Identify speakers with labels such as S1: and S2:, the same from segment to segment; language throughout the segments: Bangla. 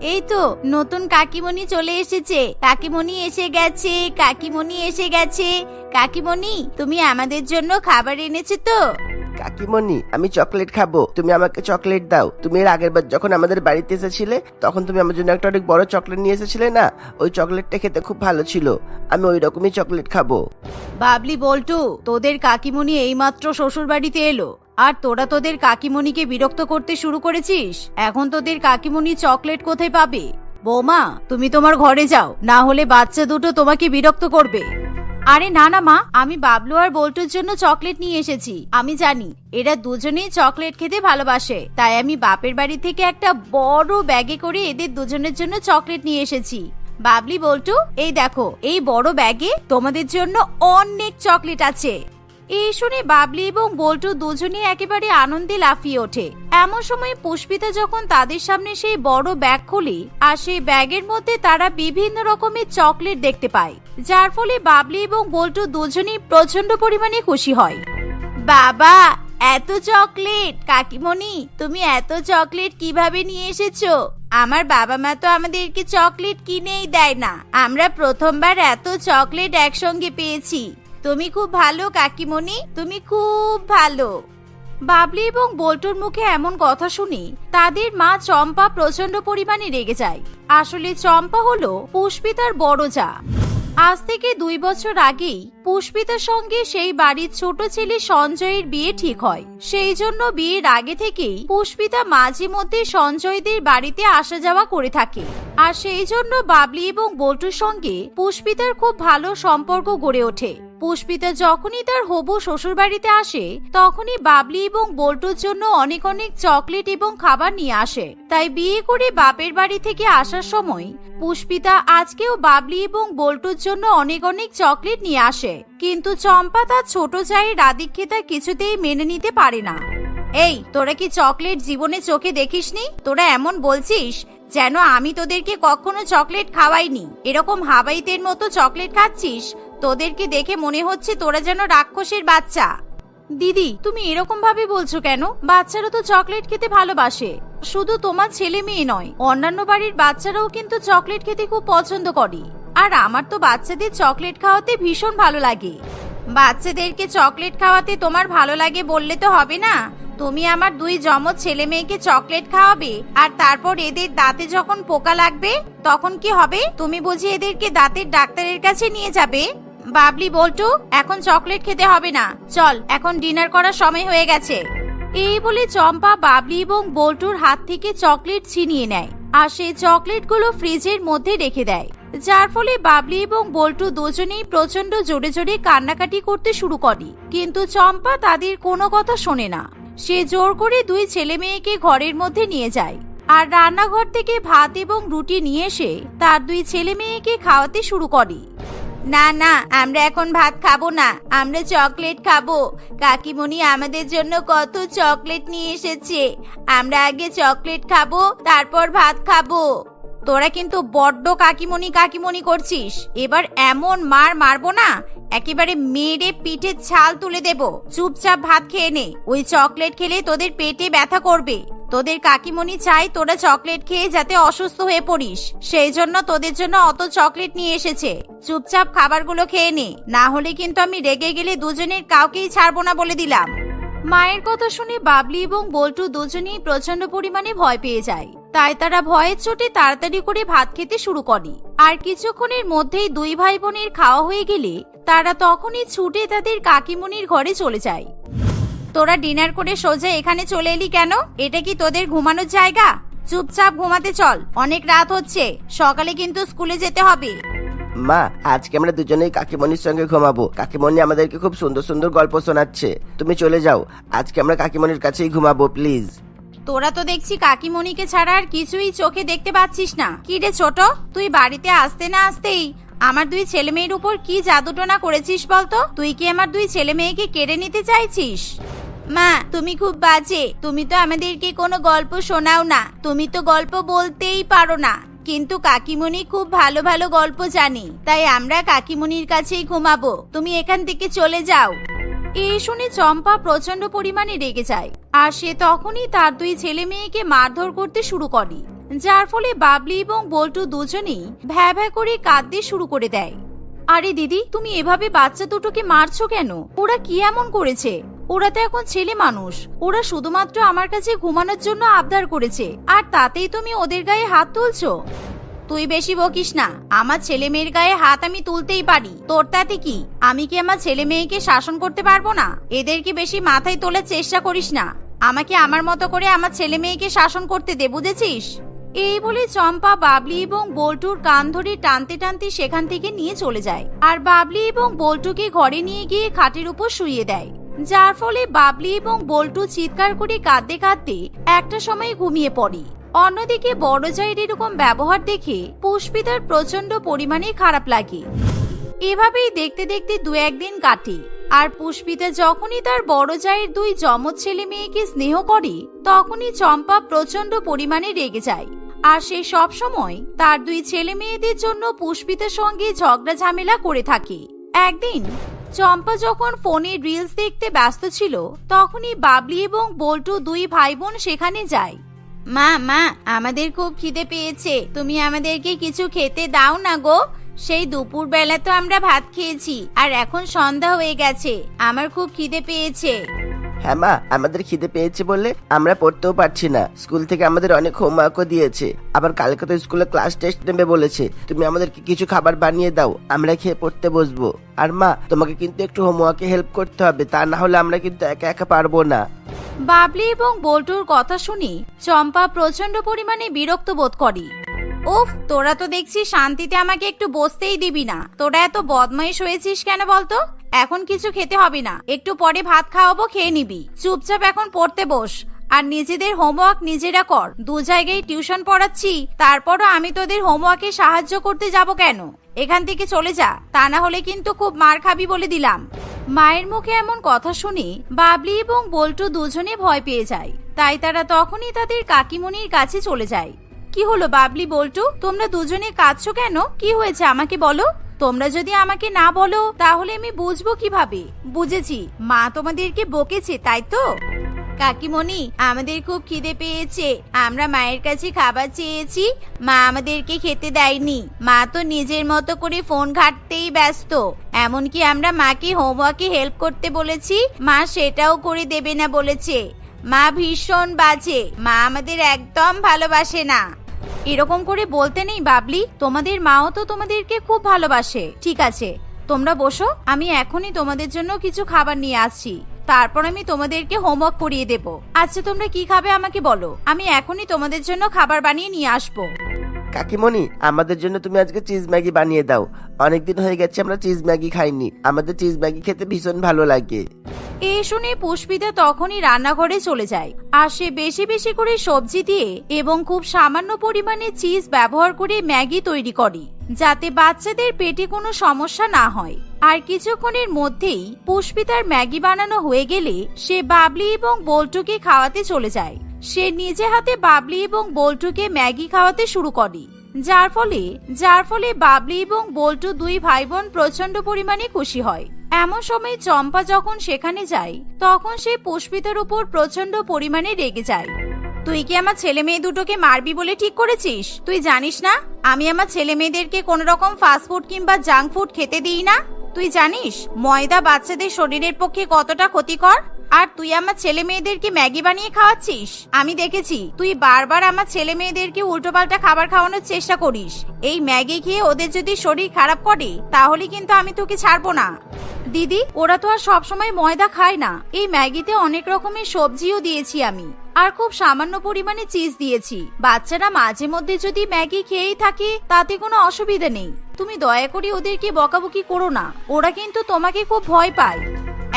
S1: এই তো নতুন কাকিমণি চলে এসেছে। কাকিমণি এসে গেছে, কাকিমণি এসে গেছে। কাকিমণি, তুমি আমাদের জন্য খাবার এনেছো তো?
S2: কাকিমণি, আমি চকলেট খাবো, তুমি আমাকে চকলেট দাও। তুমি এর আগের বার যখন আমাদের বাড়িতে এসেছিলে তখন তুমি আমার জন্য একটা অনেক বড় চকলেট নিয়ে এসেছিলে না, ওই চকলেটটা খেতে খুব ভালো ছিল। আমি ওই রকমই চকলেট খাবো।
S1: বাবলি বল্টু, তোদের কাকিমণি এইমাত্র শ্বশুর বাড়িতে এলো আর তোরা তোদের কাকিমণিকে বিরক্ত করতে শুরু করেছিস। এখন তোদের কাকিমণি চকলেট কোথায় পাবে? বৌমা, তুমি তোমার ঘরে যাও, না হলে বাচ্চা দুটো তোমাকে বিরক্ত করবে। আরে না না মা, আমি বাবলু আর বল্টুর জন্য চকলেট নিয়ে এসেছি। আমি জানি এরা দুজনেই চকলেট খেতে ভালোবাসে, তাই আমি বাপের বাড়ি থেকে একটা বড় ব্যাগে করে এদের দুজনের জন্য চকলেট নিয়ে এসেছি। বাবলি, বল্টু, এই দেখো, এই বড় ব্যাগে তোমাদের জন্য অনেক চকলেট আছে। এই শুনে বাবলি এবং বল্টু দুজনেই একেবারে আনন্দে লাফিয়ে ওঠে। এমন সময় পুষ্পিতা যখন তাদের সামনে সেই বড় ব্যাগ খোলে আর সেই ব্যাগের মধ্যে তারা বিভিন্ন রকমের চকলেট দেখতে পায়, যার ফলে বাবলি এবং বল্টু দুজনেই প্রচন্ড পরিমাণে খুশি হয়। বাবা, এত চকলেট! কাকিমণি, তুমি এত চকলেট কিভাবে নিয়ে এসেছো? আমার বাবা মা তো আমাদেরকে চকলেট কিনেই দেয় না। আমরা প্রথমবার এত চকলেট একসঙ্গে পেয়েছি। তুমি খুব ভালো কাকিমণি, তুমি খুব ভালো। বাবলি এবং বল্টুর মুখে এমন কথা শুনে তাদের মা চম্পা প্রচন্ড পরিমাণে রেগে যায়। আসলে চম্পা হলো পুষ্পিতার বড় জা। আজ থেকে 2 বছর আগেই পুষ্পিতার সঙ্গে সেই বাড়ির ছোট ছেলে সঞ্জয়ের বিয়ে ঠিক হয়। সেই জন্য বিয়ের আগে থেকেই পুষ্পিতা মাঝে মধ্যে সঞ্জয়দের বাড়িতে আসা যাওয়া করে থাকে। আর সেই জন্য বাবলি এবং বল্টুর সঙ্গে পুষ্পিতার খুব ভালো সম্পর্ক গড়ে ওঠে। পুষ্পিতা যখনই তার হবু শ্বশুর বাড়িতে আসে তখনই বাবলি এবং বল্টুর জন্য অনেক অনেক চকলেট এবং খাবার নিয়ে আসে। তাই বিয়ে করে বাপের বাড়ি থেকে আসার সময় পুষ্পিতা আজকেও বাবলি এবং বল্টুর জন্য অনেক অনেক চকলেট নিয়ে আসে। কিন্তু চম্পা তার ছোট চায়ের আদিক্ষেতা কিছুতেই মেনে নিতে পারে না। এই, তোরা কি চকলেট জীবনে চোখে দেখিসনি? তোরা এমন বলছিস যেন আমি তোদেরকে কখনো চকলেট খাওয়াইনি। এরকম হাবাইতের মতো চকলেট খাচ্ছিস, তোদেরকে দেখে মনে হচ্ছে তোরা যেন রাক্ষসের বাচ্চা। দিদি, তুমি এরকম ভাবে বলছো কেন? বাচ্চারা তো চকলেট খেতে ভালোবাসে। শুধু তোমার ছেলে মেয়ে নয়, অন্যান্য বাড়ির বাচ্চারাও কিন্তু চকলেট খেতে খুব পছন্দ করে। আর আমার তো বাচ্চাদের চকলেট খাওয়াতে ভীষণ ভালো লাগে। বাচ্চাদেরকে চকলেট খাওয়াতে তোমার ভালো লাগে বললে তো হবে না। তুমি আমার 2 যমজ ছেলে মেয়েকে চকলেট খাওয়াবে আর তারপর এদের দাঁতে যখন পোকা লাগবে তখন কি হবে? তুমি বুঝি এদেরকে দাঁতের ডাক্তারের কাছে নিয়ে যাবে? বাবলি, বল্টু, এখন চকলেট খেতে হবে না, চল, এখন ডিনার করার সময় হয়ে গেছে। এই বলে চম্পা বাবলি এবং বল্টুর হাত থেকে চকলেট ছিনিয়ে নেয় আর সেই চকলেটগুলো ফ্রিজের মধ্যে রেখে দেয়, যার ফলে বাবলি এবং বল্টু দুজনেই প্রচন্ড জোরে জোরে কান্নাকাটি করতে শুরু করে। কিন্তু চম্পা তাদের কোনো কথা শোনে না। সে জোর করে 2 ছেলে মেয়েকে ঘরের মধ্যে নিয়ে যায় আর রান্নাঘর থেকে ভাত এবং রুটি নিয়ে এসে তার 2 ছেলে মেয়েকে খাওয়াতে শুরু করে। না না, আমরা এখন ভাত খাবো না, আমরা চকলেট খাবো। কাকিমণি আমাদের জন্য কত চকলেট নিয়ে এসেছে। আমরা আগে চকলেট খাবো, তারপর ভাত খাবো। তোরা কিন্তু বড্ড কাকিমণি কাকিমণি করছিস। এবার এমন মারবো না, একেবারে মেরে পিঠে ছাল তুলে দেব। চুপচাপ ভাত খেয়ে নে, ওই চকলেট খেলে তোদের পেটে ব্যথা করবে। তোদের কাকিমণি চাই তোরা চকলেট খেয়ে যাতে অসুস্থ হয়ে পড়িস, সেই জন্য তোদের জন্য অত চকলেট নিয়ে এসেছে। চুপচাপ খাবারগুলো খেয়ে নে, না হলে কিন্তু আমি রেগে গেলে দুজনের কাউকেই ছাড়বো না বলে দিলাম। মায়ের কথা শুনে বাবলি এবং বল্টু দুজনেই প্রচন্ড পরিমাণে ভয় পেয়ে যায়। তাই তারা ভয়ের চোটে তাড়াতাড়ি করে ভাত খেতে শুরু করে। আর কিছুক্ষণের মধ্যেই 2 ভাই বোনের খাওয়া হয়ে গেলে তারা তখনই ছুটে তাদের কাকিমণির ঘরে চলে যায়। তোরা ডিনার করে সোজা এখানে চলে এলি কেন? এটা কি তোদের ঘুমানোর জায়গা? চুপচাপ ঘুমাতে চল, অনেক রাত হচ্ছে, সকালে কিন্তু স্কুলে যেতে হবে।
S2: মা, আজকে আমরা দুজনেই কাকিমণির সঙ্গে ঘুমাবো। কাকিমণি আমাদেরকে খুব সুন্দর সুন্দর গল্প শোনাচ্ছে। তুমি চলে যাও, আজকে আমরা কাকিমণির কাছেই ঘুমাবো, প্লিজ।
S1: তোরা তো দেখছি কাকিমণিকে ছাড়া আর কিছুই চোখে দেখতে পাচ্ছিস না। কি রে ছোট, তুই বাড়িতে আসতে না আসতেই আমার 2 ছেলে মেয়ের উপর কি জাদুটোনা করেছিস বলতো? তুই কি আমার 2 ছেলে মেয়েকে কেড়ে নিতে চাইছিস? মা, তুমি খুব বাজে। তুমি তো আমাদেরকে কোনো গল্প শোনাও না, তুমি তো গল্প বলতেই পারো না। কিন্তু কাকিমণি খুব ভালো ভালো গল্প জানে, তাই আমরা কাকিমণির কাছেই ঘুমাবো। তুমি এখান থেকে চলে যাও। এই শুনে চম্পা প্রচন্ড পরিমাণে রেগে যায় আর সে তখনই তার 2 ছেলে মেয়েকে মারধর করতে শুরু করে। যার ফলে বাবলি এবং বল্টু দুজনেই ভ্যা ভ্যা করে কাঁদতে শুরু করে দেয়। আরে দিদি, তুমি এভাবে বাচ্চা দুটোকে মারছো কেন? ওরা কি এমন করেছে? ওরা তো এখন ছেলে মানুষ। ওরা শুধুমাত্র আমার কাছে ঘুমানোর জন্য আবদার করেছে, আর তাতেই তুমি ওদের গায়ে হাত তুলছো? তুই বেশি বকিস না। আমার ছেলে মেয়ের গায়ে হাত আমি তুলতেই পারি, তোর তাতে কি? আমি কি আমার ছেলে মেয়েকে শাসন করতে পারবো না? এদেরকে বেশি মাথায় তোলার চেষ্টা করিস না। আমাকে আমার মতো করে আমার ছেলে মেয়েকে শাসন করতে দে, বুঝেছিস? এই বলে চম্পা বাবলি এবং বল্টুর কান ধরে টানতে টানতে সেখান থেকে নিয়ে চলে যায়, আর বাবলি এবং বল্টুকে ঘরে নিয়ে গিয়ে খাটের উপর শুইয়ে দেয়। যার ফলে বাবলি এবং বল্টু চিৎকার করে কাঁদতে কাঁদতে একটা সময় ঘুমিয়ে পড়ে। অন্যদিকে বড় জায়ের এরকম ব্যবহার দেখে পুষ্পিতার প্রচন্ড পরিমাণে খারাপ লাগে। এভাবেই দেখতে দেখতে দু একদিন কাটে, আর পুষ্পিতা যখনই তার বড় জায়ের দুই যমজ ছেলে মেয়েকে স্নেহ করে, তখনই চম্পা প্রচন্ড পরিমাণে রেগে যায়। আর সে সব সময় তার দুই ছেলে মেয়েদের জন্য পুষ্পিতার সঙ্গে ঝগড়া ঝামেলা করে থাকে। একদিন চম্পা যখন ফোনে রিলস দেখতে ব্যস্ত ছিল, তখনই বাবলি এবং বল্টু দুই ভাই বোন সেখানে যায়। মা মা, আমাদের খুব খিদে পেয়েছে, তুমি আমাদেরকে কিছু খেতে দাও না গো। সেই দুপুর বেলা তো আমরা ভাত খেয়েছি, আর এখন সন্ধ্যা হয়ে গেছে। আমার খুব খিদে পেয়েছে।
S2: হ্যাঁ মা, আমাদের খিদে পেয়েছে বলে আমরা পড়তেও পারছি না। স্কুল থেকে আমাদের অনেক হোমওয়ার্কও দিয়েছে, আবার কালকে তো স্কুলে ক্লাস টেস্ট নেবে বলেছে। তুমি আমাদেরকে কিছু খাবার বানিয়ে দাও, আমরা খেয়ে পড়তে বসবো। আর মা, তোমাকে কিন্তু একটু হোমওয়ার্কে হেল্প করতে হবে, তা না হলে আমরা কিন্তু একা একা পারবো না।
S1: বাবলি এবং বল্টুর কথা শুনে চম্পা প্রচন্ড পরিমাণে বিরক্ত বোধ করে। উফ, তোরা তো দেখছি শান্তিতে আমাকে একটু বসতেই দিবি না। তোরা এত বদমাইশ হয়েছিস কেন বলতো? এখন কিছু খেতে হবে না, একটু পরে ভাত খাওয়াবো, খেয়ে নিবি। চুপচাপ এখন পড়তে বস, আর নিজেদের হোমওয়ার্ক নিজেরা কর। দু জায়গায় টিউশন পড়াচ্ছি, তারপরও আমি তোদের হোমওয়ার্কে সাহায্য করতে যাব কেন? এখান থেকে চলে যা, তা না হলে কিন্তু খুব মার খাবি বলে দিলাম। মায়ের মুখে এমন কথা শুনে বাবলি এবং বল্টু দুজনে ভয় পেয়ে যায়। তাই তারা তখনই তাদের কাকিমণির কাছে চলে যায়। কি হলো বাবলি, বল্টু, তোমরা দুজনে কাঁদছো কেন? কি হয়েছে আমাকে বলো। তোমরা যদি আমাকে না বলো তাহলে আমি বুঝবো কিভাবে? বুঝেছি, মা তোমাদেরকে বকেছে, তাই তো? কাকিমণি, আমাদের খুব খিদে পেয়েছে, আমরা মায়ের কাছে খাবার চেয়েছি, মা আমাদেরকে খেতে দেয়নি। মা তো নিজের মতো করে ফোন ঘাঁটতেই ব্যস্ত। এমনকি আমরা মাকে হোমওয়ার্কে হেল্প করতে বলেছি, মা সেটাও করে দেবে না বলেছে। মা ভীষণ বাজে, মা আমাদের একদম ভালোবাসে না। এরকম করে বলতে নেই বাবলি, তোমাদের মাও তো তোমাদেরকে খুব ভালোবাসে। ঠিক আছে, তোমরা বসো, আমি এখনই তোমাদের জন্য কিছু খাবার নিয়ে আসছি, তারপর আমি তোমাদেরকে হোমওয়ার্ক করিয়ে দেব। আচ্ছা, তোমরা কি খাবে আমাকে বলো, আমি এখনই তোমাদের জন্য খাবার বানিয়ে নিয়ে আসবো।
S2: কাকিমণি, আমাদের জন্য তুমি আজকে চিজ ম্যাগি বানিয়ে দাও। অনেকদিন হয়ে গেছে আমরা চিজ ম্যাগি খাইনি, আমাদের চিজ ম্যাগি খেতে ভীষণ ভালো লাগে।
S1: এই শুনে পুষ্পিতা তখনই রান্নাঘরে চলে যায়, আর সে বেশি বেশি করে সবজি দিয়ে এবং খুব সামান্য পরিমাণে চিজ ব্যবহার করে ম্যাগি তৈরি করে, যাতে বাচ্চাদের পেটে কোনো সমস্যা না হয়। আর কিছুক্ষণের মধ্যেই পুষ্পিতার ম্যাগি বানানো হয়ে গেলে সে বাবলি এবং বল্টুকে খাওয়াতে চলে যায়। সে নিজে হাতে বাবলি এবং বল্টুকে ম্যাগি খাওয়াতে শুরু করে, যার ফলে বাবলি এবং বল্টু দুই ভাই বোন প্রচন্ড পরিমাণে খুশি হয়। এমন সময় চম্পা যখন সেখানে যায়, তখন সে পুষ্পিতার উপর প্রচন্ড পরিমাণে রেগে যায়। তুই কি আমার ছেলে মেয়ে দুটোকে মারবি বলে ঠিক করেছিস? তুই জানিস না আমি আমার ছেলে মেয়েদেরকে কোন রকম ফাস্টফুড কিংবা জাঙ্ক ফুড খেতে দিই না? তুই জানিস ময়দা বাচ্চাদের শরীরের পক্ষে কতটা ক্ষতিকর? আর তুই আমার ছেলে মেয়েদেরকে ম্যাগি বানিয়ে খাওয়াচ্ছিস। আমি দেখেছি তুই বারবার আমার ছেলে মেয়েদেরকে উল্টোপাল্টা খাবার খাওয়ানোর চেষ্টা করিস। এই ম্যাগি খেয়ে ওদের যদি শরীর খারাপ করে তাহলে কিন্তু আমি তোকে ছাড়বো না। দিদি, ওরা তো আর সবসময় ময়দা খায় না। এই ম্যাগিতে অনেক রকমের সবজিও দিয়েছি আমি, আর খুব সামান্য পরিমাণে চিজ দিয়েছি। বাচ্চারা মাঝে মধ্যে যদি ম্যাগি খেয়েই থাকে তাতে কোনো অসুবিধা নেই। তুমি দয়া করে ওদেরকে বকাবকি করো না, ওরা কিন্তু তোমাকে খুব ভয় পায়।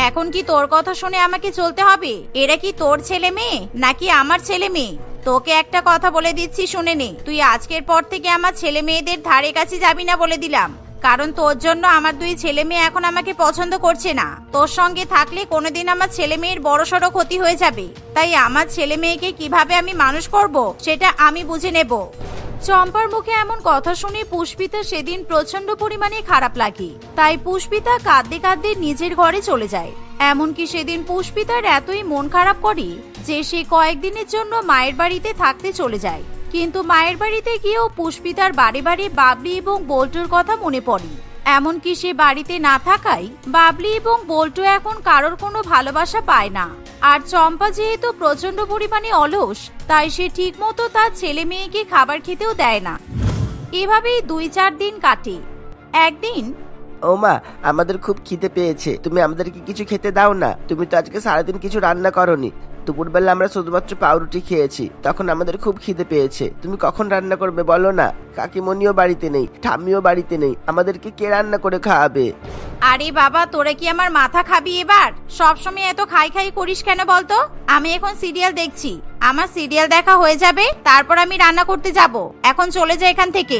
S1: এখন কি তোর কথা শুনে আমাকে চলতে হবে? এরা কি তোর ছেলে মেয়ে নাকি আমার ছেলে মেয়ে? তোকে একটা কথা বলে দিচ্ছি, শুনে নে। তুই আজকের পর থেকে আমার ছেলে মেয়েদের ধারে কাছে যাবি না বলে দিলাম, কারণ তোর জন্য আমার দুই ছেলে মেয়ে এখন আমাকে পছন্দ করছে না। তোর সঙ্গে থাকলে কোনোদিন আমার ছেলে মেয়ের বড়সড় ক্ষতি হয়ে যাবে। তাই আমার ছেলে মেয়েকে কিভাবে আমি মানুষ করব সেটা আমি বুঝে নেব। চম্পার মুখে এমন কথা শুনে পুষ্পিতা সেদিন প্রচন্ড পরিমাণে খারাপ লাগে। তাই পুষ্পিতা কাঁদতে কাঁদতে নিজের ঘরে চলে যায়। এমনকি সেদিন পুষ্পিতার এতই মন খারাপ করে যে সে কয়েকদিনের জন্য মায়ের বাড়িতে থাকতে চলে যায়। কিন্তু মায়ের বাড়িতে গিয়েও পুষ্পিতার বারে বারে বাবলি এবং বল্টুর কথা মনে পড়ে। এমনকি সে বাড়িতে না থাকায় বাবলি এবং বল্টু এখন কারোর কোনো ভালোবাসা পায় না। আর চম্পা যেহেতু প্রচন্ড পরিমাণে অলস, তাই সে ঠিক মতো তার ছেলে মেয়েকে খাবার খেতেও দেয় না। এভাবেই 2-4 দিন কাটে। একদিন,
S2: ও মা, আমাদের খুব খিদে পেয়েছে, তুমি আমাদেরকে কিছু খেতে দাও না। তুমি তো আজকে সারাদিন কিছু রান্না করনি। দুপুরবেলা আমরা শুধুমাত্র পাউরুটি খেয়েছি, তখন আমাদের খুব খিদে পেয়েছে। তুমি কখন রান্না করবে বলো না? কাকিমণিও বাড়িতে নেই, ঠাম্মিও বাড়িতে নেই, আমাদেরকে কে রান্না করে খাওয়াবে?
S1: আরে বাবা, তোরা কি আমার মাথা খাবি এবার? সবসময় এত খাই খাই করিস কেন বলতো? আমি এখন সিরিয়াল দেখছি, আমার সিরিয়াল দেখা হয়ে যাবে, তারপর আমি রান্না করতে যাব। এখন চলে যা এখান থেকে।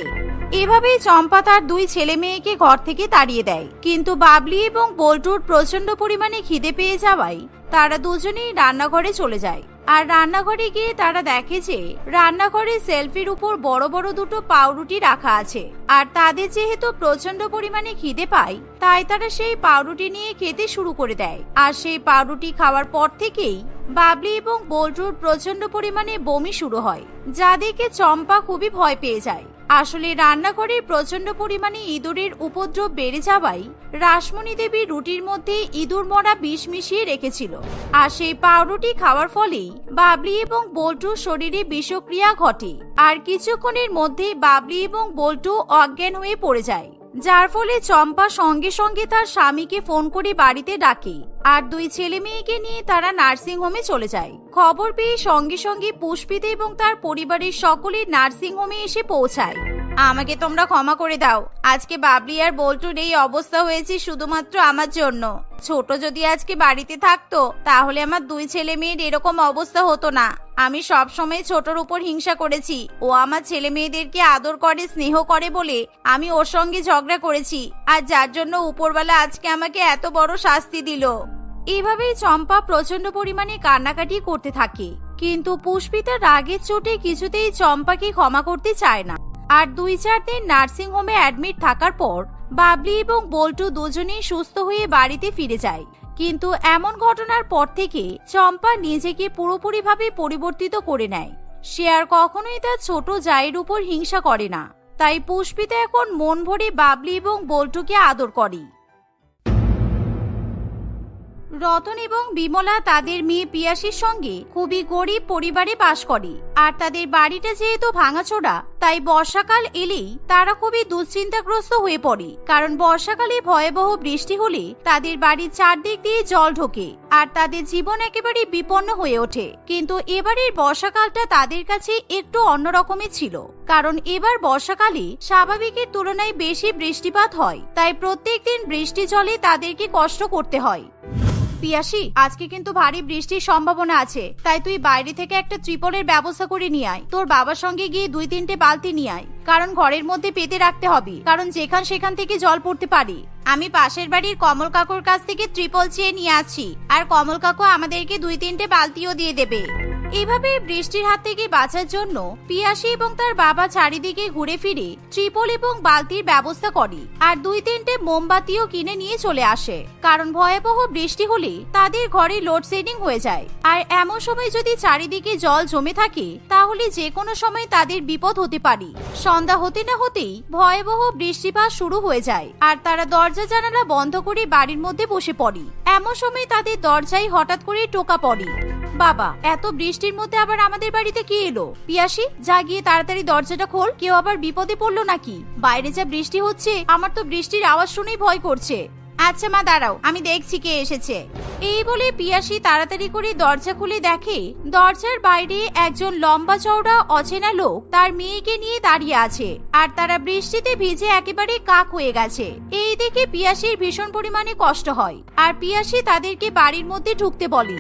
S1: এভাবেই চম্পা তার 2 ছেলে মেয়েকে ঘর থেকে তাড়িয়ে দেয়। কিন্তু বাবলি এবং বল্টুর প্রচন্ড পরিমাণে খিদে পেয়ে যাওয়ায় তারা দুজনেই রান্নাঘরে চলে যায়। আর রান্নাঘরে গিয়ে তারা দেখে যে রান্নাঘরে সেলফির উপর বড় বড় 2টো পাউরুটি রাখা আছে। আর তাদের যেহেতু প্রচন্ড পরিমাণে খিদে পায়, তাই তারা সেই পাউরুটি নিয়ে খেতে শুরু করে দেয়। আর সেই পাউরুটি খাওয়ার পর থেকেই বাবলি এবং বল্টুর প্রচন্ড পরিমাণে বমি শুরু হয়, যা দেখে চম্পা খুবই ভয় পেয়ে যায়। আসলে রান্নাঘরে প্রচন্ড পরিমাণে ইঁদুরের উপদ্রব বেড়ে যাওয়ায় রাসমণি দেবী রুটির মধ্যে ইঁদুর মরা বিষ মিশিয়ে রেখেছিল। আর সেই পাউরুটি খাওয়ার ফলেই বাবলি এবং বল্টুর শরীরে বিষক্রিয়া ঘটে। আর কিছুক্ষণের মধ্যেই বাবলি এবং বল্টু অজ্ঞান হয়ে পড়ে যায়, যার ফলে চম্পা সঙ্গে সঙ্গে তার স্বামীকে ফোন করে বাড়িতে ডাকে। আর 2 ছেলে মেয়েকে নিয়ে তারা নার্সিং হোমে চলে যায়। খবর পেয়ে সঙ্গে সঙ্গে পুষ্পিতা এবং তার পরিবারের সকলেই নার্সিং হোমে এসে পৌঁছায়। আমাকে তোমরা ক্ষমা করে দাও, আজকে বাবলি আর বল্টুর এই অবস্থা হয়েছে শুধুমাত্র আমার জন্য। ছোট যদি আজকে বাড়িতে থাকতো তাহলে আমার 2 ছেলে মেয়ের এরকম অবস্থা হতো না। আমি সব সময় ছোটর উপর হিংসা করেছি। ও আমার ছেলে মেয়েদেরকে আদর করে, স্নেহ করে বলে আমি ওর সঙ্গে ঝগড়া করেছি, আর যার জন্য উপরওয়ালা আজকে আমাকে এত বড় শাস্তি দিল। এভাবেই চম্পা প্রচন্ড পরিমাণে কান্নাকাটি করতে থাকে। কিন্তু পুষ্পিতা রাগের চোটে কিছুতেই চম্পাকে ক্ষমা করতে চায় না। আর 2-4 দিন নার্সিং হোমে অ্যাডমিট থাকার পর বাবলি এবং বল্টু দুজনেই সুস্থ হয়ে বাড়িতে ফিরে যায়। কিন্তু এমন ঘটনার পর থেকে চম্পা নিজেকে পুরোপুরিভাবে পরিবর্তিত করে নেয়। সে আর কখনোই তার ছোট জায়ের উপর হিংসা করে না। তাই পুষ্পিতা এখন মন ভরে বাবলি এবং বল্টুকে আদর করে। রতন এবং বিমলা তাদের মেয়ে পিয়াসীর সঙ্গে খুবই গরিব পরিবারে বাস করে। আর তাদের বাড়িটা যেহেতু ভাঙাচোরা, তাই বর্ষাকাল এলেই তারা খুবই দুশ্চিন্তাগ্রস্ত হয়ে পড়ে। কারণ বর্ষাকালে ভয়াবহ বৃষ্টি হলে তাদের বাড়ির চারদিক দিয়ে জল ঢোকে আর তাদের জীবন একেবারে বিপন্ন হয়ে ওঠে। কিন্তু এবারের বর্ষাকালটা তাদের কাছে একটু অন্যরকমের ছিল, কারণ এবার বর্ষাকালে স্বাভাবিকের তুলনায় বেশি বৃষ্টিপাত হয়। তাই প্রত্যেকদিন বৃষ্টি জলে তাদেরকে কষ্ট করতে হয়। পিয়াসী, আজকে কিন্তু ভারী বৃষ্টির সম্ভাবনা আছে, তাই তুই বাইরে থেকে একটা ত্রিপলের ব্যবস্থা করে নিয়ে আয়। তোর বাবার সঙ্গে গিয়ে 2-3টে বালতি নিয়ে আয়, কারণ ঘরের মধ্যে পেতে রাখতে হবে, কারণ যেখান সেখান থেকে জল পড়তে পারে। আমি পাশের বাড়ির কমল কাকুর কাছ থেকে ত্রিপল চেয়ে নিয়ে আসছি, আর কমল কাকু আমাদেরকে 2-3টে বালতিও দিয়ে দেবে। এভাবে বৃষ্টির হাত থেকে বাঁচার জন্য পিয়াসী এবং তার বাবা চারিদিকে ঘুরে ফিরে ত্রিপল এবং বালতির ব্যবস্থা করে। আর 2-3টে মোমবাতিও কিনে নিয়ে চলে আসে, কারণ ভয়াবহ বৃষ্টি হলে তাদের ঘরে লোডশেডিং হয়ে যায়। আর এমন সময় যদি চারিদিকে জল জমে থাকে তাহলে যে কোনো সময় তাদের বিপদ হতে পারে। সন্ধ্যা হতে না হতেই ভয়াবহ বৃষ্টিপাত শুরু হয়ে যায়, আর তারা দরজা জানালা বন্ধ করে বাড়ির মধ্যে বসে পড়ে। এমন সময় তাদের দরজায় হঠাৎ করে টোকা পড়ে। বাবা, এত বৃষ্টির মধ্যে আবার আমাদের বাড়িতে কি এলো? পিয়াসী, যা গিয়ে তাড়াতাড়ি দরজাটা খোল, কেউ আবার বিপদে পড়লো নাকি? বাইরে যা বৃষ্টি হচ্ছে, আমার তো বৃষ্টির আওয়াজ শুনেই ভয় করছে। আচ্ছা মা, দাঁড়াও, আমি দেখছি কে এসেছে। এই বলে পিয়াসী তাড়াতাড়ি করে দরজা খুলে দেখে দরজার বাইরে একজন লম্বা চওড়া অচেনা লোক তার মেয়েকে নিয়ে দাঁড়িয়ে আছে। আর তারা বৃষ্টিতে ভিজে একেবারে কাক হয়ে গেছে। এই দেখে পিয়াসীর ভীষণ পরিমাণে কষ্ট হয়, আর পিয়াসী তাদেরকে বাড়ির মধ্যে ঢুকতে বলে।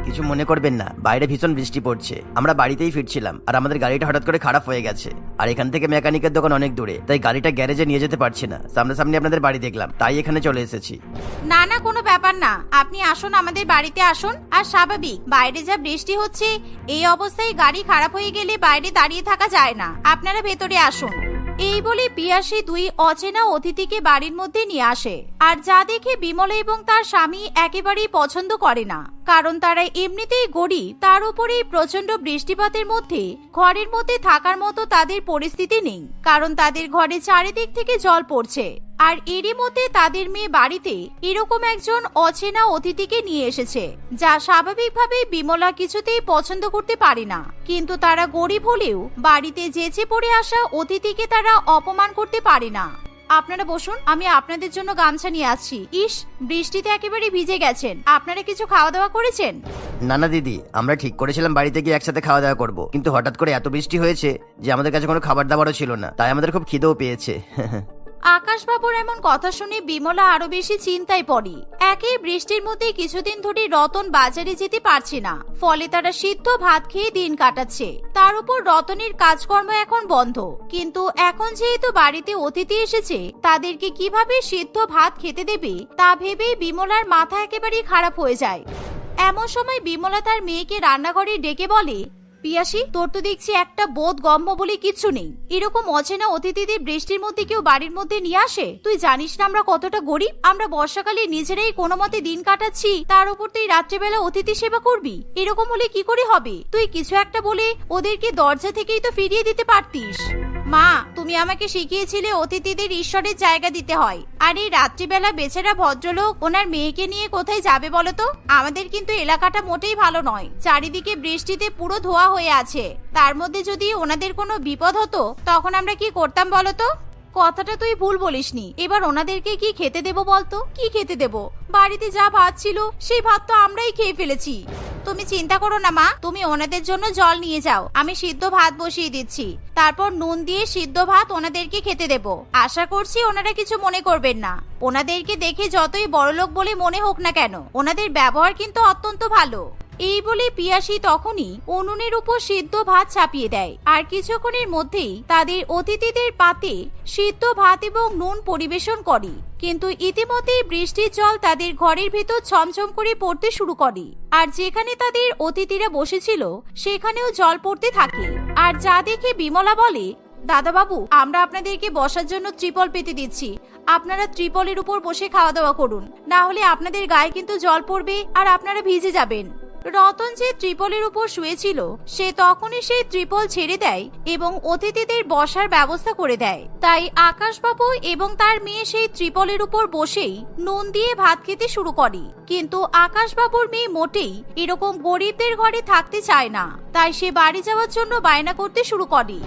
S3: কিছু মনে করবেন না, বাইরে ভীষণ বৃষ্টি পড়ছে, আমরা বাড়িতেই ফিরছিলাম আর আমাদের গাড়িটা হঠাৎ করে খারাপ হয়ে গেছে। আর এখান থেকে মেকানিকের দোকান অনেক দূরে, তাই গাড়িটা গ্যারেজে নিয়ে যেতে পারছি না। সামনাসামনি আপনাদের বাড়ি দেখলাম, তাই এখানে চলে এসেছি।
S1: না না, কোনো ব্যাপার না, আপনি আসুন, আমাদের বাড়িতে আসুন। আর স্বাভাবিক, বাইরে যা বৃষ্টি হচ্ছে, এই অবস্থায় গাড়ি খারাপ হয়ে গেলে বাইরে দাঁড়িয়ে থাকা যায় না, আপনারা ভেতরে আসুন। এই বলে পিয়াসী 2 অচেনা অতিথিকে বাড়ির মধ্যে নিয়ে আসে, আর যা দেখে বিমলা এবং তার স্বামী একেবারেই পছন্দ করে না। কারণ তারা এমনিতেই গরিব, তার উপরে এই প্রচন্ড বৃষ্টিপাতের মধ্যে ঘরের মধ্যে থাকার মতো তাদের পরিস্থিতি নেই, কারণ তাদের ঘরে চারিদিক থেকে জল পড়ছে। আর এরই মধ্যে তাদের মেয়ে বাড়িতে এরকম একজন অচেনা অতিথিকে নিয়ে এসেছে, যা স্বাভাবিকভাবে বিমলা কিছুতেই পছন্দ করতে পারে না। কিন্তু তারা গরিব হলেও বাড়িতে যেচে পড়ে আসা অতিথিকে তারা অপমান করতে পারে না। আপনারা বসুন, আমি আপনাদের জন্য গামছা নিয়ে আসছি। ইস, বৃষ্টিতে একেবারে ভিজে গেছেন। আপনারা কিছু খাওয়া দাওয়া করেছেন?
S3: না না দিদি, আমরা ঠিক করেছিলাম বাড়িতে গিয়ে একসাথে খাওয়া দাওয়া করবো, কিন্তু হঠাৎ করে এত বৃষ্টি হয়েছে যে আমাদের কাছে কোনো খাবার দাবারও ছিল না, তাই আমাদের খুব খিদেও পেয়েছে।
S1: আকাশবাবুর এমন কথা শুনে বিমলা আরো বেশি চিন্তায় পড়ে। একই বৃষ্টির মধ্যে কিছুদিন ধরে রতন বাজারে যেতে পারছে না, ফলে তারা সিদ্ধ ভাত খেয়ে দিন কাটাচ্ছে। তার উপর রতনের কাজকর্ম এখন বন্ধ, কিন্তু এখন যেহেতু বাড়িতে অতিথি এসেছে, তাদেরকে কিভাবে সিদ্ধ ভাত খেতে দেবে তা ভেবেই বিমলার মাথা একেবারেই খারাপ হয়ে যায়। এমন সময় বিমলা তার মেয়েকে রান্নাঘরে ডেকে বলে, পিয়াসী, তোর তো দেখছি একটা বোধ গম্য বলে কিছু নেই। এরকম অচেনা অতিথিদের বৃষ্টির মধ্যে কেউ বাড়ির মধ্যে নিয়ে আসে? তুই জানিস না আমরা কতটা গরিব? আমরা বর্ষাকালে নিজেরাই কোনো মতে দিন কাটাচ্ছি, তার উপর তুই রাত্রেবেলা অতিথি সেবা করবি? এরকম হলে কি করে হবে? তুই কিছু একটা বলে ওদেরকে দরজা থেকেই তো ফিরিয়ে দিতে পারতিস। মা, তুমি আমাকে শিখিয়েছিলে অতিথিদের ঈশ্বরের জায়গা দিতে হয়। আর এই রাত্রিবেলা বেচারা ভদ্রলোক ওনার মেয়েকে নিয়ে কোথায় যাবে বলতো? আমাদের কিন্তু এলাকাটা মোটেই ভালো নয়, চারিদিকে বৃষ্টিতে পুরো ধোয়া হয়ে আছে। তার মধ্যে যদি ওনাদের কোনো বিপদ হতো তখন আমরা কি করতাম বলতো? কথাটা তুই ভুল বলিসনি। এবার ওনাদেরকে কি খেতে দেবো বলতো? কি খেতে দেবো? বাড়িতে যা ভাত ছিল সেই ভাত তো আমরাই খেয়ে ফেলেছি। তুমি চিন্তা করো না মা, তুমি ওনাদের জন্য জল নিয়ে যাও, আমি সিদ্ধ ভাত বসিয়ে দিচ্ছি। তারপর নুন দিয়ে সিদ্ধ ভাত ওনাদেরকে খেতে দেব। আশা করছি ওনারা কিছু মনে করবেন না। ওনাদেরকে দেখে যতই বড়লোক বলে মনে হোক না কেন, ওনাদের ব্যবহার কিন্তু অত্যন্ত ভালো। এই বলে পিয়াসী তখনই উনুনের উপর সিদ্ধ ভাত চাপিয়ে দেয়। আর কিছুক্ষণের মধ্যেই তাদের অতিথিদের পাতে সিদ্ধ ভাত এবং নুন পরিবেশন করে। কিন্তু ইতিমধ্যেই বৃষ্টির জল তাদের ঘরের ভেতর ছমছম করে পড়তে শুরু করে। আর যেখানে তাদের অতিথিরা বসেছিল সেখানেও জল পড়তে থাকে। আর যা দেখে বিমলা বলে, দাদা বাবু, আমরা আপনাদেরকে বসার জন্য ত্রিপল পেতে দিচ্ছি, আপনারা ত্রিপলের উপর বসে খাওয়া দাওয়া করুন, না হলে আপনাদের গায়ে কিন্তু জল পড়বে আর আপনারা ভিজে যাবেন। রতন যে ত্রিপলের উপর শুয়েছিল সে তখনই সেই ত্রিপল ছেড়ে দেয় এবং অতিথিদের বসার ব্যবস্থা করে দেয়। তাই আকাশবাবু এবং তার মেয়ে সেই ত্রিপলের উপর বসেই নুন দিয়ে ভাত খেতে শুরু করে। কিন্তু আকাশবাবুর মেয়ে মোটেই এরকম গরিবদের ঘরে থাকতে চায় না, তাই সে বাড়ি যাওয়ার জন্য বায়না করতে শুরু করে।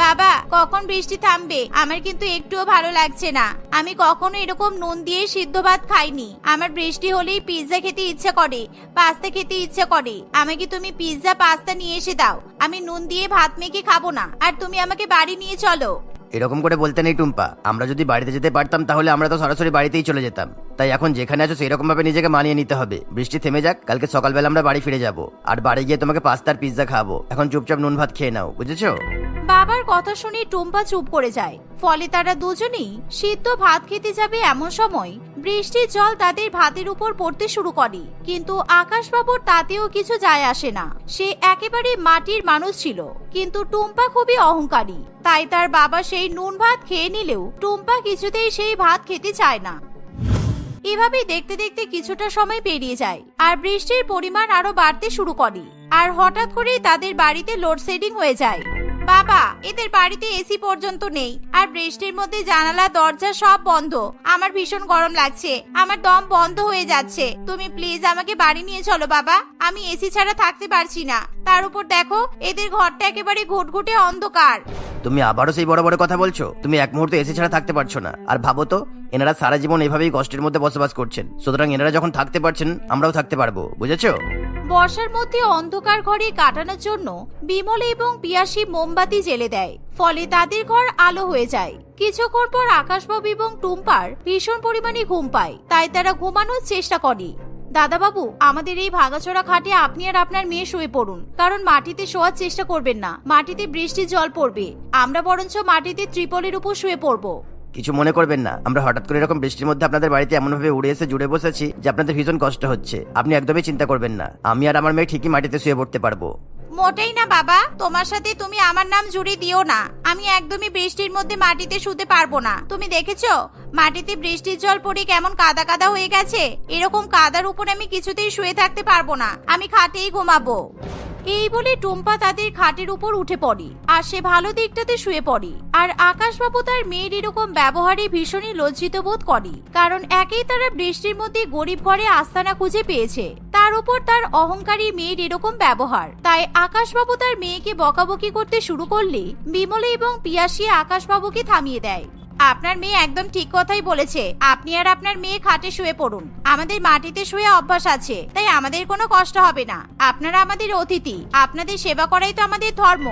S1: বাবা, কখন বৃষ্টি থামবে? আমার কিন্তু একটুও ভালো লাগছে না। আমি কখনো এরকম নুন দিয়ে সিদ্ধ ভাত খাইনি। আমার বৃষ্টি হলেই পিৎজা খেতে ইচ্ছা করে, পাস্তা খেতে ইচ্ছা করে। আমাকে তুমি পিৎজা পাস্তা নিয়ে এসে দাও। আমি নুন দিয়ে ভাত মেখে খাবো না, আর তুমি আমাকে বাড়ি নিয়ে চলো।
S3: এরকম করে বলতে নেই টুম্পা, আমরা যদি বাড়িতে যেতে পারতাম তাহলে আমরা তো সরাসরি বাড়িতেই চলে যেতাম। তাই এখন যেখানে আছো সেরকম ভাবে নিজেকে মানিয়ে নিতে হবে। বৃষ্টি থেমে যাক, কালকে সকালবেলা আমরা বাড়ি ফিরে যাব। আর বাড়ি গিয়ে তোমাকে পাস্তার পিৎজা খাবো। এখন চুপচাপ নুন ভাত খেয়ে নাও, বুঝেছো?
S1: বাবার কথা শুনে টুম্পা চুপ করে যায়। ফলে তারা দুজনেই সিদ্ধ ভাত খেতে যাবে এমন সময় বৃষ্টির জল তাদের ভাতের উপর পড়তে শুরু করে। কিন্তু আকাশবাবুর তাতেও কিছু যায় আসে না। সে একেবারে মাটির মানুষ ছিল, কিন্তু টুম্পা খুবই অহংকারী। তাই তার বাবা সেই নুন ভাত খেয়ে নিলেও টুম্পা কিছুতেই সেই ভাত খেতে চায় না। এভাবে দেখতে দেখতে কিছুটা সময় পেরিয়ে যায় আর বৃষ্টির পরিমাণ আরো বাড়তে শুরু করে। আর হঠাৎ করে তাদের বাড়িতে লোডশেডিং হয়ে যায়। বাবা, এদের বাড়িতে এসি পর্যন্ত নেই, আর বৃষ্টির মধ্যে জানালা দরজা সব বন্ধ। আমার ভীষণ গরম লাগছে, আমার দম বন্ধ হয়ে যাচ্ছে। তুমি প্লিজ আমাকে বাড়ি নিয়ে চলো বাবা, আমি এসি ছাড়া থাকতে পারছি না। তার উপর দেখো, এদের ঘরটা একেবারে ঘুটঘুটে অন্ধকার।
S3: তুমি আবারও সেই বড় বড় কথা বলছো? তুমি এক মুহূর্তে এসি ছাড়া থাকতে পারছো না। আর ভাবো তো, এনারা সারা জীবন এভাবেই কষ্টের মধ্যে বসবাস করছেন, সুতরাং এনারা যখন থাকতে পারছেন আমরাও থাকতে পারবো, বুঝেছো?
S1: বর্ষার মধ্যে অন্ধকার ঘরে কাটানোর জন্য বিমল এবং পিয়াসী মোমবাতি জ্বেলে দেয়। ফলে তাদের ঘর আলো হয়ে যায়। কিছুক্ষণ পর আকাশবাবু এবং টুম্পার ভীষণ পরিমাণে ঘুম পায়, তাই তারা ঘুমানোর চেষ্টা করে। দাদা বাবু, আমাদের এই ভাঙাচোরা খাটে আপনি আর আপনার মেয়ে শুয়ে পড়ুন, কারণ মাটিতে শোয়ার চেষ্টা করবেন না, মাটিতে বৃষ্টির জল পড়বে। আমরা বরঞ্চ মাটিতে ত্রিপলের উপর শুয়ে পড়বো।
S3: কিছু মনে করবেন না, আমরা হঠাৎ করে এরকম বৃষ্টির মধ্যে আপনাদের বাড়িতে এমন ভাবে উড়ে এসে জুড়ে বসেছি যে আপনাদের ভীষণ কষ্ট হচ্ছে। আপনি একদমই চিন্তা করবেন না, আমি আর আমার মেয়ে ঠিকই মাটিতে শুয়ে পড়তে পারবো।
S1: মোটেই না বাবা, তোমার সাথে তুমি আমার নাম জুড়ে দিও না। আমি একদমই বৃষ্টির মধ্যে মাটিতে শুতে পারবো না। তুমি দেখেছো মাটিতে বৃষ্টির জল পড়ে কেমন কাদা কাদা হয়ে গেছে? এরকম কাদার উপর আমি কিছুতেই শুয়ে থাকতে পারবো না। আমি খাটেই ঘুমাবো। এই বলে টুম্পা তাদের খাটের উপর উঠে পড়ে আর সে ভালো দিকটাতে শুয়ে পড়ে। আর আকাশবাবু তার মেয়ের এরকম ব্যবহারে ভীষণই লজ্জিত বোধ করে, কারণ একেই তারা বৃষ্টির মধ্যে গরিব ঘরে আস্তানা খুঁজে পেয়েছে, তার উপর তার অহংকারী মেয়ের এরকম ব্যবহার। তাই আকাশবাবু তার মেয়েকে বকাবকি করতে শুরু করলে বিমলা এবং পিয়াসী আকাশবাবুকে থামিয়ে দেয়। আপনার মেয়ে একদম ঠিক কথাই বলেছে। আপনি আর আপনার মেয়ে খাটে শুয়ে পড়ুন। আমাদের মাটিতে শুয়ে অভ্যাস আছে, তাই আমাদের কোনো কষ্ট হবে না। আপনারা আমাদের অতিথি, আপনাদের সেবা করাই তো আমাদের ধর্ম।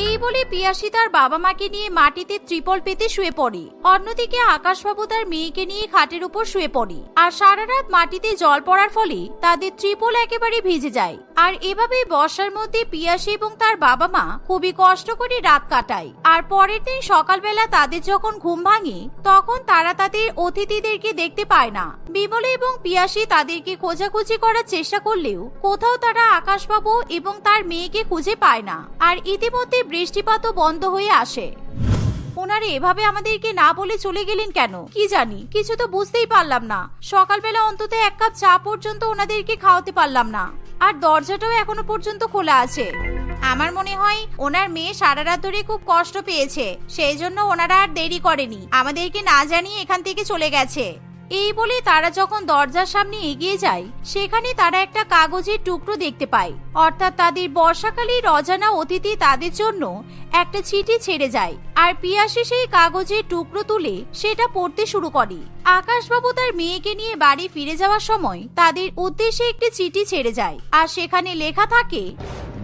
S1: এই বলে পিয়াসী তার বাবা মাকে নিয়ে মাটিতে ত্রিপল পেতে শুয়ে পড়ে। অন্যদিকে আকাশবাবু তার মেয়েকে নিয়ে খাটের উপর শুয়ে পড়ে। আর সারা রাত মাটিতে জল পড়ার ফলে তাদের ত্রিপল একেবারে ভিজে যায়। আর এভাবেই বর্ষার মধ্যে পিয়াসী এবং তার বাবা মা খুবই কষ্ট করে রাত কাটায়। আর পরের দিন সকালবেলা তাদের যখন ঘুম ভাঙে, তখন তারা তাদের অতিথিদেরকে দেখতে পায় না। বিমলা এবং পিয়াসী তাদেরকে খোঁজাখুঁজি করার চেষ্টা করলেও কোথাও তারা আকাশবাবু এবং তার মেয়েকে খুঁজে পায় না। আর ইতিমধ্যে বৃষ্টিপাতও বন্ধ হয়ে আসে। ওনারা এভাবে আমাদেরকে না বলে চলে গেলেন কেন কি জানি, কিছু তো বুঝতেই পারলাম না। সকালবেলা অন্তত এক কাপ চা পর্যন্ত ওনাদেরকে খাওয়াতে পারলাম না, আর দরজাটাও এখনো পর্যন্ত খোলা আছে। আমার মনে হয় ওনার মেয়ে সারা রাত ধরে খুব কষ্ট পেয়েছে, সেই জন্য ওনারা আর দেরি করেনি, আমাদেরকে না জানিয়ে এখান থেকে চলে গেছে। এই বলে তারা যখন দরজার সামনে এগিয়ে যায়, সেখানে তারা একটা কাগজের টুকরো দেখতে পায়। অর্থাৎ তাদের বর্ষাকালীর অজানা অতিথি তাদের জন্য একটা চিঠি ছেড়ে যায়। আর পিয়াসী সেই কাগজের টুকরো তুলে সেটা পড়তে শুরু করে। আকাশবাবু তার মেয়েকে নিয়ে বাড়ি ফিরে যাওয়ার সময় তাদের উদ্দেশ্যে একটি চিঠি ছেড়ে যায়। আর সেখানে লেখা থাকে,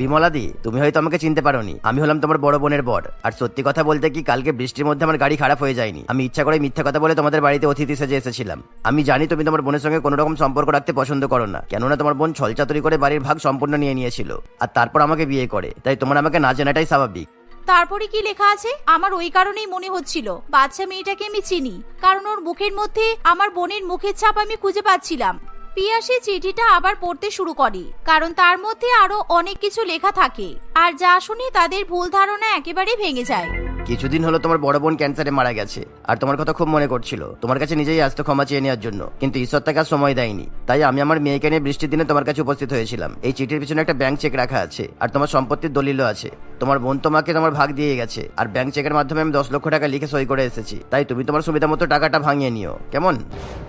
S3: বিমলাদি, তুমি হয়তো আমাকে চিনতে পারোনি। আমি হলাম তোমার বড় বোনের বর। আর সত্যি কথা বলতে কি, কালকে বৃষ্টির মধ্যে আমার গাড়ি খারাপ হয়ে যায়নি। আমি ইচ্ছা করে মিথ্যা কথা বলে তোমাদের বাড়িতে অতিথি সেজে এসেছিলাম। আমি জানি তুমি তোমার বোনের সঙ্গে কোনো রকম সম্পর্ক রাখতে পছন্দ করো না, কেননা তোমার বোন ছলচাতুরি করে বাড়ির ভাগ সম্পূর্ণ নিয়ে নিয়েছিল আর তারপর আমাকে বিয়ে করে। তাই তোমার আমাকে না জানাটাই স্বাভাবিক।
S1: তারপরে কি লেখা আছে? আমার ওই কারণেই মনে হচ্ছিল বাচ্চা মেয়েটাকে আমি চিনি, কারণ ওর মুখের মধ্যে আমার বোনের মুখের ছাপ আমি খুঁজে পাচ্ছিলাম। পিয়াসী চিঠিটা আবার পড়তে শুরু করে, কারণ তার মধ্যে আরো অনেক কিছু লেখা থাকে। আর যা শুনে তাদের ভুল ধারণা একেবারে ভেঙে যায়।
S3: কিছুদিন হলো তোমার বড় বোন ক্যান্সারে মারা গেছে, আর তোমার কথা খুব মনে করছিল। তোমার কাছে নিজেই আসতো ক্ষমা চেয়ে নেওয়ার জন্য, কিন্তু ঈশ্বর তাকে আর সময় দেয়নি। তাই আমি আমার মেয়েকে নিয়ে বৃষ্টির দিনে তোমার কাছে উপস্থিত হয়েছিলাম। এই চিঠির পিছনে একটা ব্যাংক চেক রাখা আছে, আর তোমার সম্পত্তির দলিলও আছে। তোমার বোন তোমাকে তোমার ভাগ দিয়ে গেছে, আর ব্যাংক চেকের মাধ্যমে আমি 10 লক্ষ টাকা লিখে সই করে এসেছি। তাই তুমি তোমার সুবিধা মতো টাকাটা ভাঙিয়ে নিও, কেমন?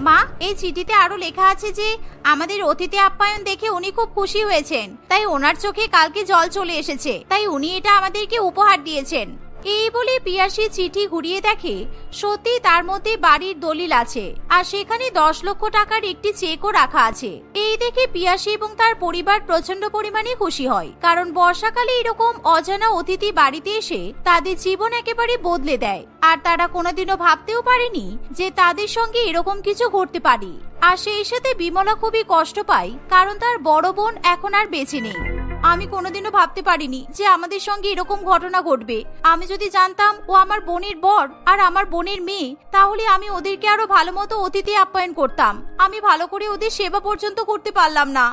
S1: মা, এই চিঠিতে আরো লেখা আছে যে আমাদের অতিথি আপ্যায়ন দেখে উনি খুব খুশি হয়েছেন, তাই ওনার চোখে কালকে জল চলে এসেছে, তাই উনি এটা আমাদেরকে উপহার দিয়েছেন। এই বলে পিয়াসী চিঠি ঘুরিয়ে দেখে সত্যি তার মধ্যে বাড়ির দলিল আছে, আর সেখানে 10 লক্ষ টাকার একটি চেকও রাখা আছে। এই দেখে পিয়াসী এবং তার পরিবার প্রচন্ড পরিমাণে খুশি হয়, কারণ বর্ষাকালে এরকম অজানা অতিথি বাড়িতে এসে তাদের জীবন একেবারে বদলে দেয়। আর তারা কোনোদিনও ভাবতেও পারেনি যে তাদের সঙ্গে এরকম কিছু ঘটতে পারে। আর সেই সাথে বিমলা খুবই কষ্ট পায়, কারণ তার বড় বোন এখন আর বেঁচে নেই। আমি কোনোদিনও ভাবতে পারিনি যে আমাদের সঙ্গে এরকম ঘটনা ঘটবে। আমি যদি জানতাম ও আমার বোনের বর আর আমার বোনের মেয়ে, তাহলে আমি ওদেরকে আরো ভালো মতো অতিথি আপ্যায়ন করতাম। আমি ভালো করে ওদের সেবা পর্যন্ত করতে পারলাম না।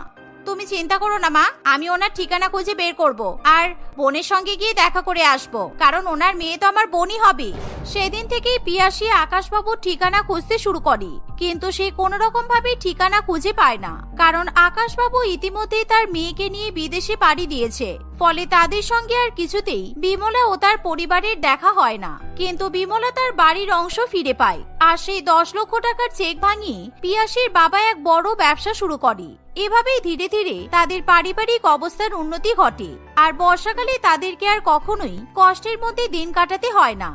S1: তুমি চিন্তা করো না মা, আমি ওনার ঠিকানা খুঁজে বের করব আর বোনের সঙ্গে গিয়ে দেখা করে আসব, কারণ ওনার মেয়ে তো আমার বোনই হবে। সেদিন থেকেই পিয়াসী আকাশবাবুর ঠিকানা খুঁজতে শুরু করে, কিন্তু সে কোনো রকম ভাবে ঠিকানা খুঁজে পায় না, কারণ আকাশবাবু ইতিমধ্যেই তার মেয়েকে নিয়ে বিদেশে পাড়ি দিয়েছে। ফলে তাদের সঙ্গে আর কিছুতেই বিমলা ও তার পরিবারের দেখা হয় না। কিন্তু বিমলা তার বাড়ির অংশ ফিরে পায়, আর সেই 10 লক্ষ টাকার চেক ভাঙিয়ে পিয়াসীর বাবা এক বড় ব্যবসা শুরু করে। এভাবেই ধীরে ধীরে তাদের পারিবারিক অবস্থার উন্নতি ঘটে, আর বর্ষাকালে তাদেরকে আর কখনোই কষ্টের মধ্যে দিন কাটাতে হয় না।